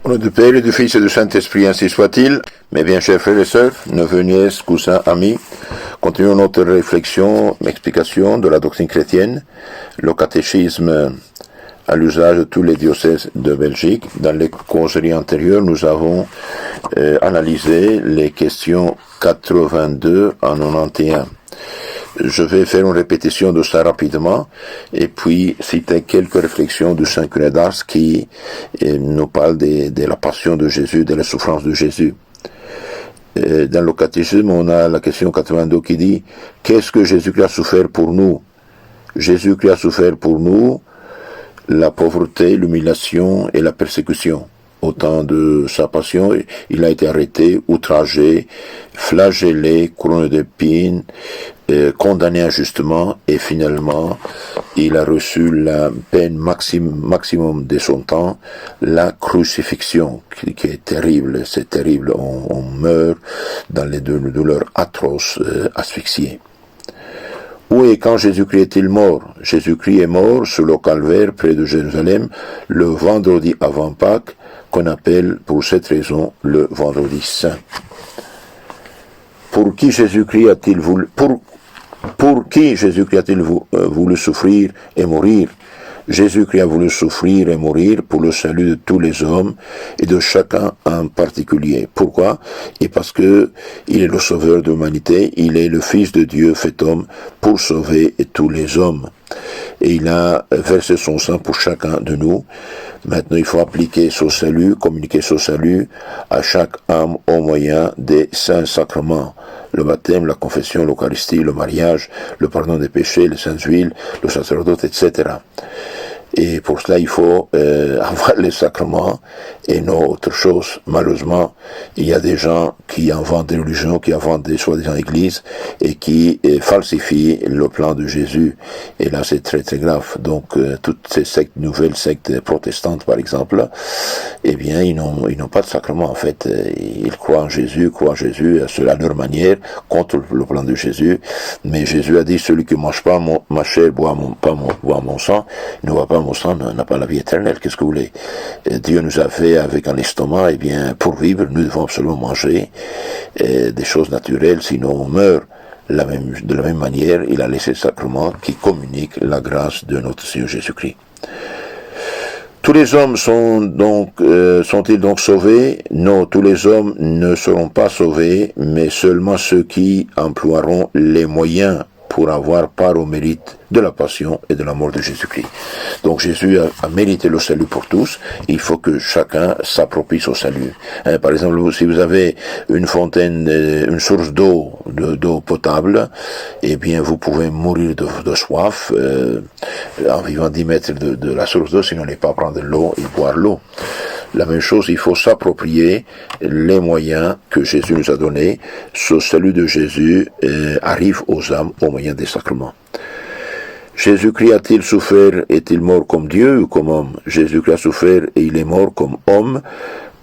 Au nom du Père et du Fils et du Saint-Esprit, ainsi soit-il. Mes bien chers frères et sœurs, neveux, nièces, cousins, amis, continuons notre réflexion, explication de la doctrine chrétienne, le catéchisme à l'usage de tous les diocèses de Belgique. Dans les causeries antérieures, nous avons analysé les questions 82 à 91. Je vais faire une répétition de ça rapidement et puis citer quelques réflexions du Saint Curé d'Ars qui nous parle de la passion de Jésus, de la souffrance de Jésus. Dans le catéchisme, on a la question 82 qui dit « Qu'est-ce que Jésus-Christ a souffert pour nous ?» Jésus-Christ a souffert pour nous la pauvreté, l'humiliation et la persécution. Au temps de sa passion, il a été arrêté, outragé, flagellé, couronné d'épines, condamné injustement, et finalement, il a reçu la peine maximum de son temps, la crucifixion, qui est terrible, c'est terrible, on meurt dans les douleurs atroces, asphyxiés. Où et quand Jésus-Christ est-il mort? Jésus-Christ est mort sur le calvaire près de Jérusalem le vendredi avant Pâques, qu'on appelle pour cette raison le vendredi saint. Pour qui Jésus-Christ a-t-il voulu, pour qui Jésus-Christ a-t-il voulu souffrir et mourir? Jésus-Christ a voulu souffrir et mourir pour le salut de tous les hommes et de chacun en particulier. Pourquoi? Et parce que il est le sauveur de l'humanité, il est le Fils de Dieu fait homme pour sauver tous les hommes. Et il a versé son sang pour chacun de nous. Maintenant, il faut appliquer ce salut, communiquer ce salut à chaque âme au moyen des saints sacrements. Le baptême, la confession, l'Eucharistie, le mariage, le pardon des péchés, les saintes huiles, le sacerdoce, etc. Et pour cela, il faut avoir les sacrements et non autre chose. Malheureusement, il y a des gens qui inventent des religions, qui inventent des soi-disant églises et qui falsifient le plan de Jésus. Et là, c'est très très grave. Donc, toutes ces sectes, nouvelles sectes protestantes, par exemple, eh bien, ils n'ont pas de sacrement, en fait. Ils croient en Jésus, à leur manière, contre le plan de Jésus. Mais Jésus a dit, celui qui ne mange pas ma chair, boit mon sang, ne voit pas mon sang, n'a pas la vie éternelle. Qu'est-ce que vous voulez? Dieu nous a fait avec un estomac, eh bien, pour vivre, nous devons absolument manger des choses naturelles, sinon on meurt. De la même manière, il a laissé le sacrement qui communique la grâce de notre Seigneur Jésus-Christ. Tous les hommes sont-ils donc sauvés? Non, tous les hommes ne seront pas sauvés, mais seulement ceux qui emploieront les moyens pour avoir part au mérite de la passion et de la mort de Jésus-Christ. Donc Jésus a mérité le salut pour tous, il faut que chacun s'approprie au salut. Par exemple, si vous avez une fontaine, une source d'eau potable, eh bien vous pouvez mourir de soif en vivant 10 mètres de la source d'eau, sinon n'allez pas prendre l'eau et boire l'eau. La même chose, il faut s'approprier les moyens que Jésus nous a donnés. Ce salut de Jésus arrive aux âmes au moyen des sacrements. Jésus-Christ a-t-il souffert, est-il mort comme Dieu ou comme homme? Jésus-Christ a souffert et il est mort comme homme,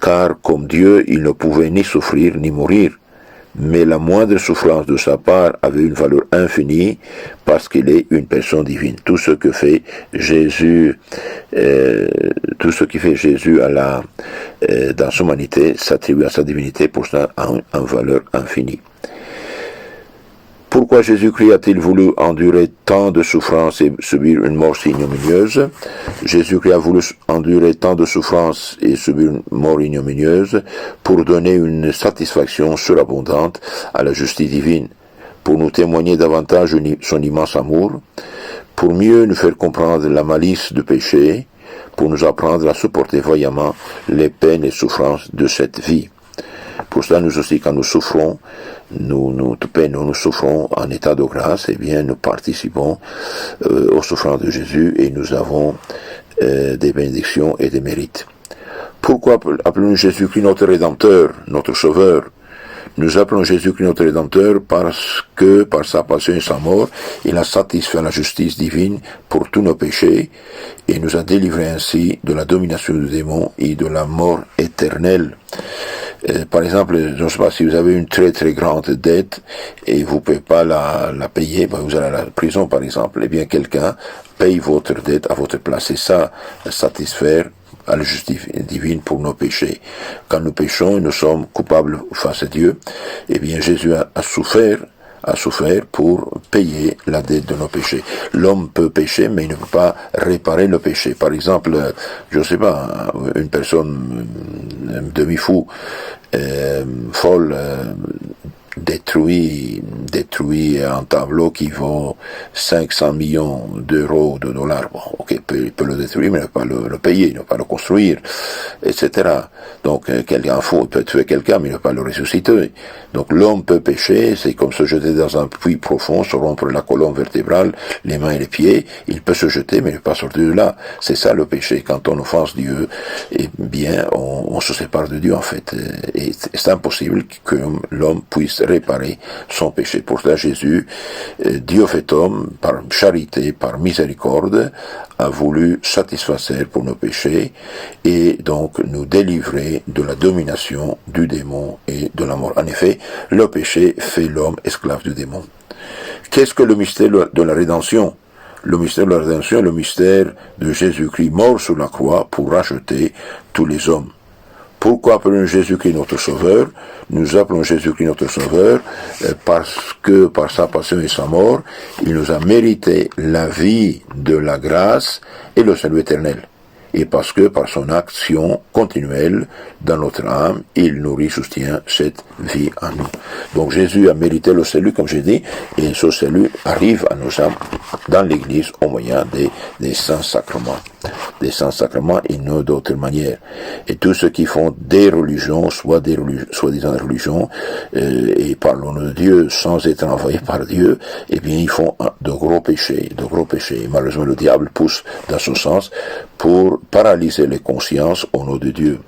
car comme Dieu, il ne pouvait ni souffrir ni mourir. Mais la moindre souffrance de sa part avait une valeur infinie parce qu'il est une personne divine. Tout ce que fait Jésus, dans son humanité s'attribue à sa divinité, pour cela a une valeur infinie. Pourquoi Jésus-Christ a-t-il voulu endurer tant de souffrances et subir une mort si ignominieuse? Jésus-Christ a voulu endurer tant de souffrances et subir une mort ignominieuse pour donner une satisfaction surabondante à la justice divine, pour nous témoigner davantage son immense amour, pour mieux nous faire comprendre la malice du péché, pour nous apprendre à supporter vaillamment les peines et souffrances de cette vie. Pour cela, nous aussi, quand nous souffrons, nous souffrons en état de grâce, eh bien, nous participons aux souffrances de Jésus et nous avons des bénédictions et des mérites. Pourquoi appelons-nous Jésus-Christ notre Rédempteur, notre Sauveur? Nous appelons Jésus-Christ notre Rédempteur parce que, par sa passion et sa mort, il a satisfait la justice divine pour tous nos péchés et nous a délivrés ainsi de la domination du démon et de la mort éternelle. Par exemple, je ne sais pas si vous avez une très très grande dette et vous ne pouvez pas la payer, vous allez à la prison par exemple, eh bien quelqu'un paye votre dette à votre place. Et ça, satisfaire à la justice divine pour nos péchés. Quand nous péchons, nous sommes coupables face à Dieu. Eh bien, Jésus a souffert pour payer la dette de nos péchés. L'homme peut pécher, mais il ne peut pas réparer le péché. Par exemple, je ne sais pas, une personne demi-fou, folle, détruit un tableau qui vaut 500 millions d'euros ou de dollars. Bon, ok, il peut le détruire, mais il ne peut pas le payer, il ne peut pas le construire, etc. Donc, quelqu'un fou, il peut tuer quelqu'un, mais il ne peut pas le ressusciter. Donc, l'homme peut pécher, c'est comme se jeter dans un puits profond, se rompre la colonne vertébrale, les mains et les pieds. Il peut se jeter, mais il ne peut pas sortir de là. C'est ça le péché. Quand on offense Dieu, eh bien, on se sépare de Dieu, en fait. Et c'est impossible que l'homme puisse réparer son péché. Pour cela, Jésus, Dieu fait homme, par charité, par miséricorde, a voulu satisfaire pour nos péchés et donc nous délivrer de la domination du démon et de la mort. En effet, le péché fait l'homme esclave du démon. Qu'est-ce que le mystère de la rédemption? Le mystère de la rédemption est le mystère de Jésus-Christ mort sur la croix pour racheter tous les hommes. Pourquoi appelons Jésus-Christ notre Sauveur? Nous appelons Jésus-Christ notre Sauveur parce que par sa passion et sa mort, il nous a mérité la vie de la grâce et le salut éternel. Et parce que par son action continuelle dans notre âme, il nourrit, soutient cette vie en nous. Donc Jésus a mérité le salut, comme j'ai dit, et ce salut arrive à nos âmes dans l'Église au moyen des saints sacrements. Des saints sacrements et non d'autre manière. Et tous ceux qui font des religions, soi-disant des religions, et parlons de Dieu sans être envoyés par Dieu, eh bien ils font de gros péchés, Et malheureusement le diable pousse dans ce sens pour paralyser les consciences au nom de Dieu.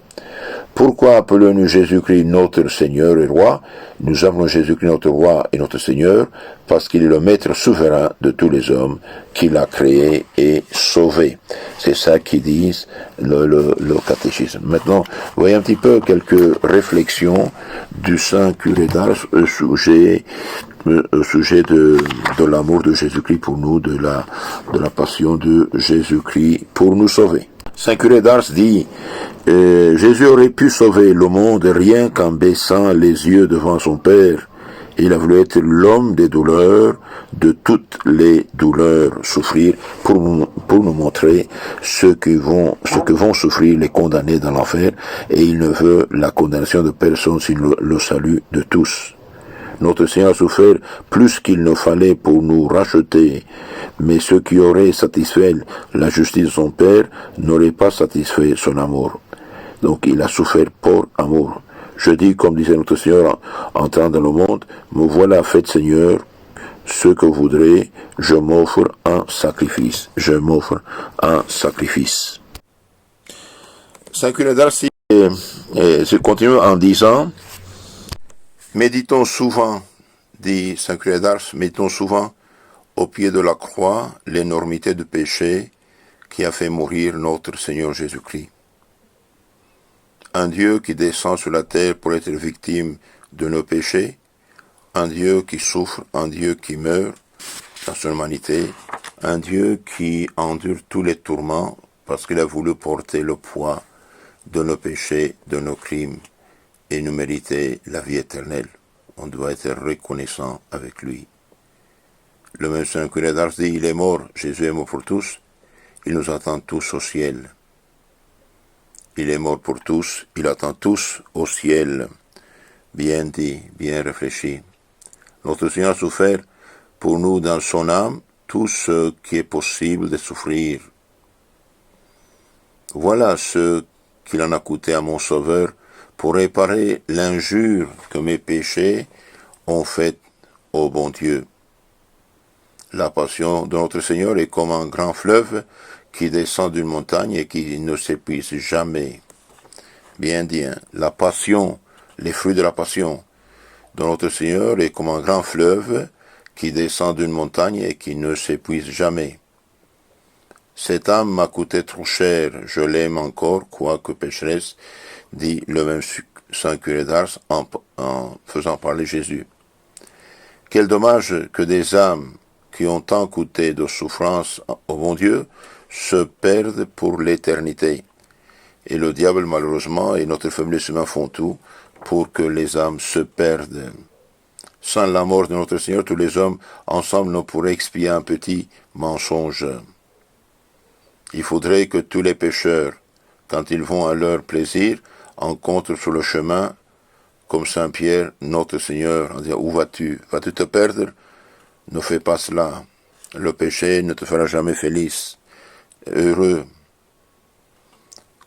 Pourquoi appelons-nous Jésus-Christ notre Seigneur et Roi? Nous appelons Jésus-Christ notre Roi et notre Seigneur parce qu'il est le Maître souverain de tous les hommes qu'il a créés et sauvés. C'est ça qu'ils disent le catéchisme. Maintenant, voyez un petit peu quelques réflexions du Saint Curé d'Ars au sujet de l'amour de Jésus-Christ pour nous, de la passion de Jésus-Christ pour nous sauver. Saint Curé d'Ars dit Jésus aurait pu sauver le monde rien qu'en baissant les yeux devant son Père. Il a voulu être l'homme des douleurs, de toutes les douleurs, souffrir pour nous montrer ce que vont souffrir les condamnés dans l'enfer. Et il ne veut la condamnation de personne, sinon le salut de tous. Notre Seigneur a souffert plus qu'il ne fallait pour nous racheter, mais ce qui aurait satisfait la justice de son Père n'aurait pas satisfait son amour. Donc il a souffert pour amour. Je dis, comme disait notre Seigneur, entrant dans le monde, me voilà, faites Seigneur, ce que vous voudrez, je m'offre un sacrifice. Je m'offre un sacrifice. Saint Curé d'Ars continue en disant, méditons souvent, dit Saint Curé d'Ars, méditons souvent au pied de la croix l'énormité du péché qui a fait mourir notre Seigneur Jésus-Christ. Un Dieu qui descend sur la terre pour être victime de nos péchés, un Dieu qui souffre, un Dieu qui meurt dans son humanité, un Dieu qui endure tous les tourments parce qu'il a voulu porter le poids de nos péchés, de nos crimes, et nous mériter la vie éternelle. On doit être reconnaissant avec lui. Le même Saint Curé d'Ars dit, il est mort, Jésus est mort pour tous, il nous attend tous au ciel. Il est mort pour tous, il attend tous au ciel. Bien dit, bien réfléchi. Notre Seigneur a souffert pour nous dans son âme tout ce qui est possible de souffrir. Voilà ce qu'il en a coûté à mon Sauveur pour réparer l'injure que mes péchés ont faite au bon Dieu. La passion de notre Seigneur est comme un grand fleuve qui descend d'une montagne et qui ne s'épuise jamais. Bien dit, hein? La passion, les fruits de la passion de notre Seigneur est comme un grand fleuve qui descend d'une montagne et qui ne s'épuise jamais. Cette âme m'a coûté trop cher, je l'aime encore, quoique pécheresse, dit le même Saint Curé d'Ars en faisant parler Jésus. Quel dommage que des âmes qui ont tant coûté de souffrance au bon Dieu se perdent pour l'éternité. Et le diable, malheureusement, et notre faiblesse humaine font tout pour que les âmes se perdent. Sans la mort de notre Seigneur, tous les hommes ensemble ne pourraient expier un petit mensonge. Il faudrait que tous les pécheurs, quand ils vont à leur plaisir, rencontrent sur le chemin, comme Saint Pierre, notre Seigneur, en disant, où vas-tu? Vas-tu te perdre? Ne fais pas cela. Le péché ne te fera jamais felice, heureux.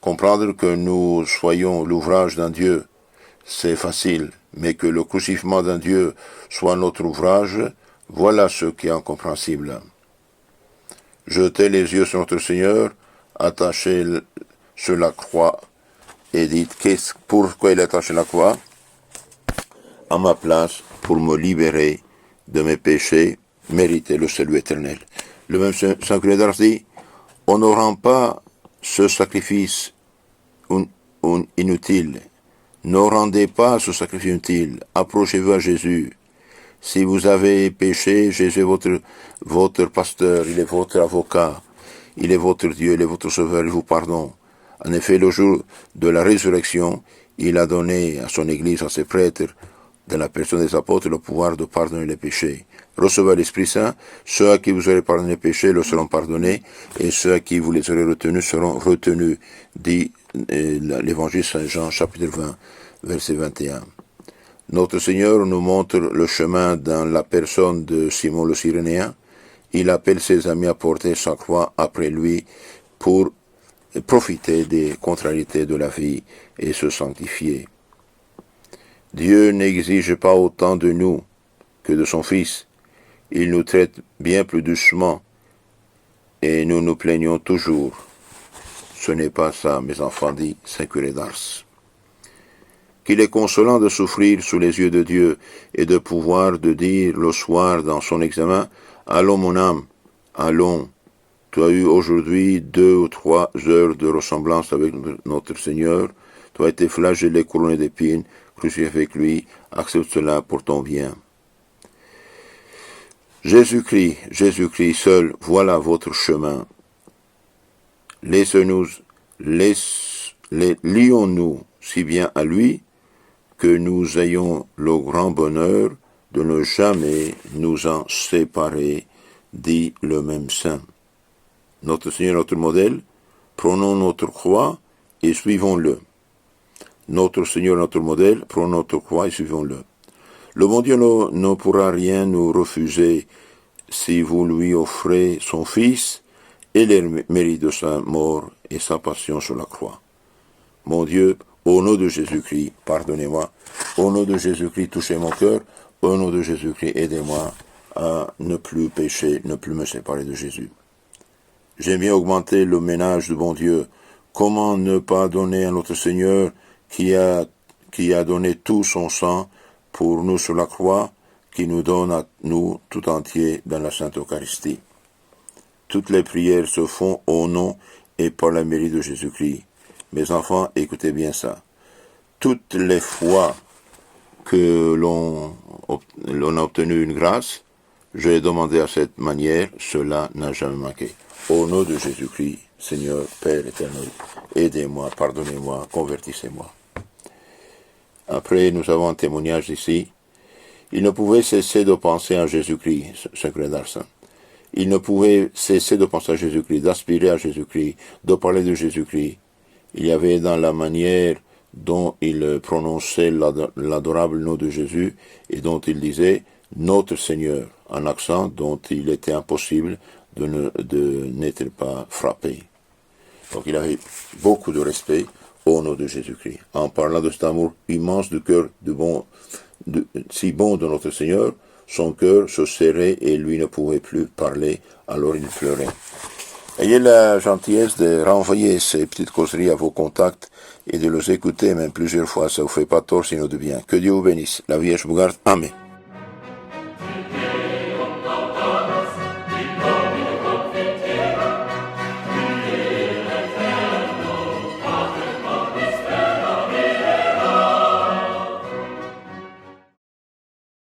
Comprendre que nous soyons l'ouvrage d'un Dieu, c'est facile, mais que le crucifixion d'un Dieu soit notre ouvrage, voilà ce qui est incompréhensible. Jetez les yeux sur notre Seigneur, attachez sur la croix, et dites, pourquoi il est attaché à la croix? À ma place, pour me libérer de mes péchés, mériter le salut éternel. Le même Saint Curé d'Ars dit, on ne rend pas ce sacrifice inutile. Ne rendez pas ce sacrifice inutile. Approchez-vous à Jésus. Si vous avez péché, Jésus est votre pasteur, il est votre avocat, il est votre Dieu, il est votre sauveur, il vous pardonne. En effet, le jour de la résurrection, il a donné à son Église, à ses prêtres, dans la personne des apôtres, le pouvoir de pardonner les péchés. Recevez l'Esprit Saint, ceux à qui vous aurez pardonné les péchés le seront pardonnés, et ceux à qui vous les aurez retenus seront retenus, dit l'Évangile Saint Jean, chapitre 20, verset 21. Notre Seigneur nous montre le chemin dans la personne de Simon le Cyrénéen. Il appelle ses amis à porter sa croix après lui pour profiter des contrariétés de la vie et se sanctifier. Dieu n'exige pas autant de nous que de son Fils. Il nous traite bien plus doucement et nous nous plaignons toujours. Ce n'est pas ça, mes enfants, dit Saint Curé d'Ars. Qu'il est consolant de souffrir sous les yeux de Dieu et de pouvoir de dire le soir dans son examen, « Allons mon âme, allons, tu as eu aujourd'hui 2 ou 3 heures de ressemblance avec notre Seigneur, tu as été flagellé, couronné d'épines, crucifié avec lui, accepte cela pour ton bien. » Jésus-Christ, Jésus-Christ seul, voilà votre chemin. Lions-nous si bien à lui, que nous ayons le grand bonheur de ne jamais nous en séparer, dit le même saint. Notre Seigneur, notre modèle, prenons notre croix et suivons-le. Notre Seigneur, notre modèle, prenons notre croix et suivons-le. Le bon Dieu ne pourra rien nous refuser si vous lui offrez son Fils et les mérites de sa mort et sa passion sur la croix. Mon Dieu, au nom de Jésus-Christ, pardonnez-moi. Au nom de Jésus-Christ, touchez mon cœur. Au nom de Jésus-Christ, aidez-moi à ne plus pécher, ne plus me séparer de Jésus. J'aime bien augmenter le ménage du bon Dieu. Comment ne pas donner à notre Seigneur qui a donné tout son sang pour nous sur la croix, qui nous donne à nous tout entier dans la Sainte Eucharistie. Toutes les prières se font au nom et par la mérite de Jésus-Christ. Mes enfants, écoutez bien ça. Toutes les fois que l'on a obtenu une grâce, je l'ai demandé à cette manière, cela n'a jamais manqué. Au nom de Jésus-Christ, Seigneur, Père éternel, aidez-moi, pardonnez-moi, convertissez-moi. Après, nous avons un témoignage ici. Il ne pouvait cesser de penser à Jésus-Christ, Saint Curé d'Ars. Il ne pouvait cesser de penser à Jésus-Christ, d'aspirer à Jésus-Christ, de parler de Jésus-Christ. Il y avait dans la manière dont il prononçait l'adorable nom de Jésus et dont il disait « Notre Seigneur », un accent dont il était impossible de n'être pas frappé. Donc il avait beaucoup de respect au nom de Jésus-Christ. En parlant de cet amour immense du cœur si bon de notre Seigneur, son cœur se serrait et lui ne pouvait plus parler, alors il pleurait. Ayez la gentillesse de renvoyer ces petites causeries à vos contacts et de les écouter même plusieurs fois. Ça vous fait pas tort sinon de bien. Que Dieu vous bénisse. La Vierge vous garde. Amen.